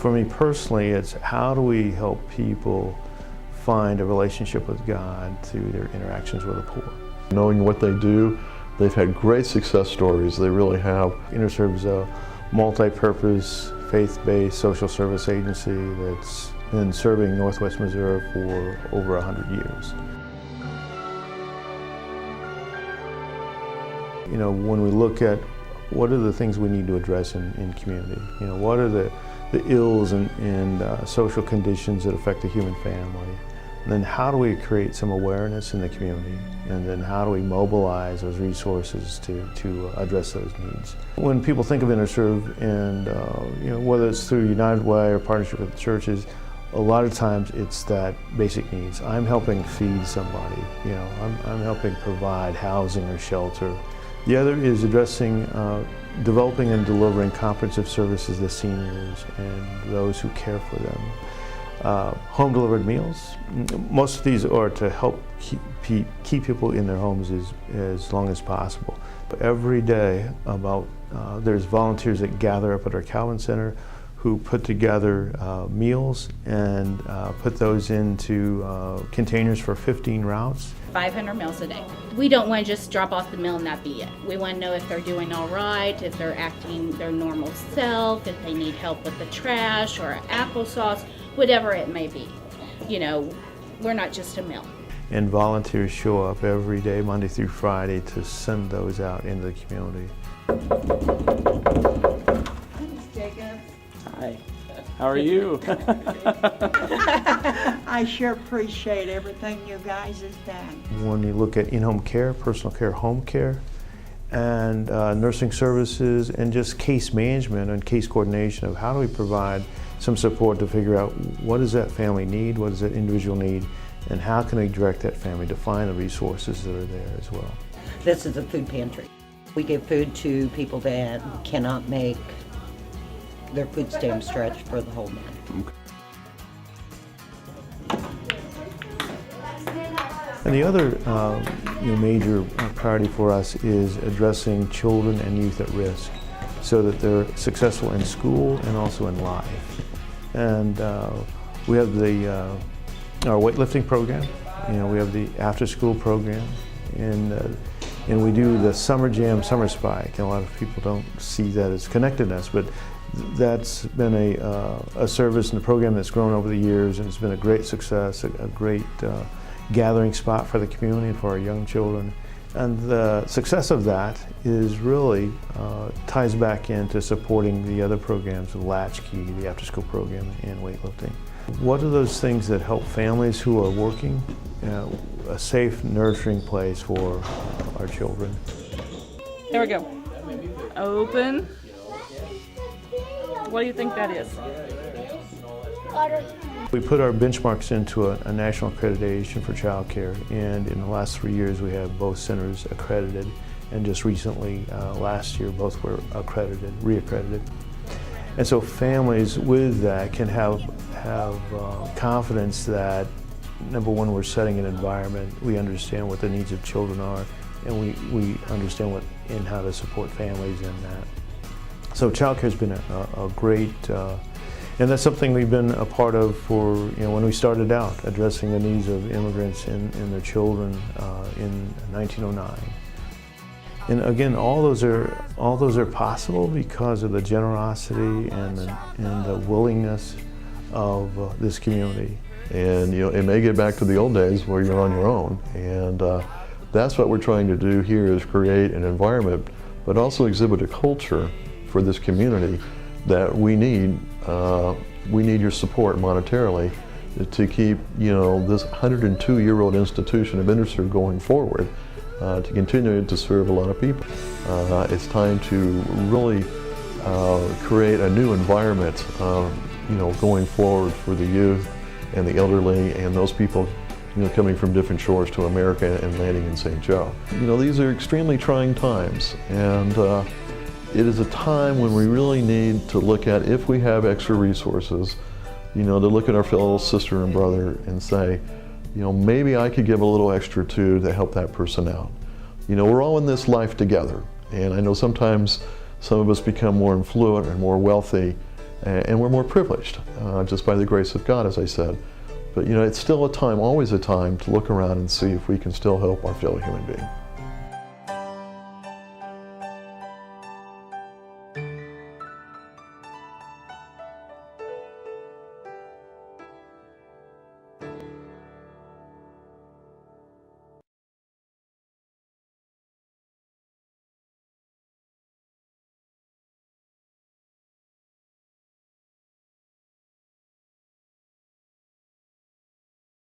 For me personally, it's how do we help people find a relationship with God through their interactions with the poor. Knowing what they do, they've had great success stories. They really have. InterServe's a multi-purpose, faith-based social service agency that's been serving Northwest Missouri for over 100 years. You know, when we look at what are the things we need to address in community, you know, what are the ills and social conditions that affect the human family, and then how do we create some awareness in the community, and then how do we mobilize those resources to address those needs. When people think of InterServe, and you know, whether it's through United Way or partnership with churches, a lot of times it's that basic needs. I'm helping feed somebody, you know, I'm helping provide housing or shelter. The other is addressing, developing and delivering comprehensive services to seniors and those who care for them. Home delivered meals. Most of these are to help keep people in their homes as long as possible. But every day there's volunteers that gather up at our Calvin Center who put together meals and put those into containers for 15 routes. 500 meals a day. We don't want to just drop off the meal and that be it. We want to know if they're doing all right, if they're acting their normal self, if they need help with the trash or applesauce, whatever it may be. You know, we're not just a meal. And volunteers show up every day, Monday through Friday, to send those out into the community. Thanks, Jacob. Hi. How are you? I sure appreciate everything you guys have done. When you look at in-home care, personal care, home care, and nursing services, and just case management and case coordination of how do we provide some support to figure out what does that family need, what does that individual need, and how can we direct that family to find the resources that are there as well. This is a food pantry. We give food to people that cannot make their food stamp stretch for the whole month. And the other major priority for us is addressing children and youth at risk so that they're successful in school and also in life. And we have our weightlifting program, you know, we have the after-school program, and we do the Summer Jam, Summer Spike. And a lot of people don't see that as connectedness, but that's been a service and a program that's grown over the years, and it's been a great success, a great gathering spot for the community and for our young children. And the success of that is really ties back into supporting the other programs, the Latchkey, the after-school program, and weightlifting. What are those things that help families who are working, a safe, nurturing place for our children? There we go. Open. What do you think that is? We put our benchmarks into a national accreditation for childcare, and in the last 3 years we have both centers accredited, and just recently, last year, both were reaccredited. And so families with that can have confidence that, number one, we're setting an environment, we understand what the needs of children are, and we understand and how to support families in that. So childcare has been a great, and that's something we've been a part of for, when we started out, addressing the needs of immigrants and their children in 1909. And again, all those are possible because of the generosity and the willingness of this community. And it may get back to the old days where you're on your own, and that's what we're trying to do here, is create an environment, but also exhibit a culture for this community that we need. We need your support monetarily to keep this 102-year-old institution of InterServe going forward, to continue to serve a lot of people. It's time to really create a new environment, going forward for the youth and the elderly and those people coming from different shores to America and landing in St. Joe. These are extremely trying times, and it is a time when we really need to look at, if we have extra resources, to look at our fellow sister and brother and say, maybe I could give a little extra to help that person out. We're all in this life together, and I know sometimes some of us become more affluent and more wealthy, and we're more privileged just by the grace of God, as I said. But you know, it's still a time, always a time, to look around and see if we can still help our fellow human being.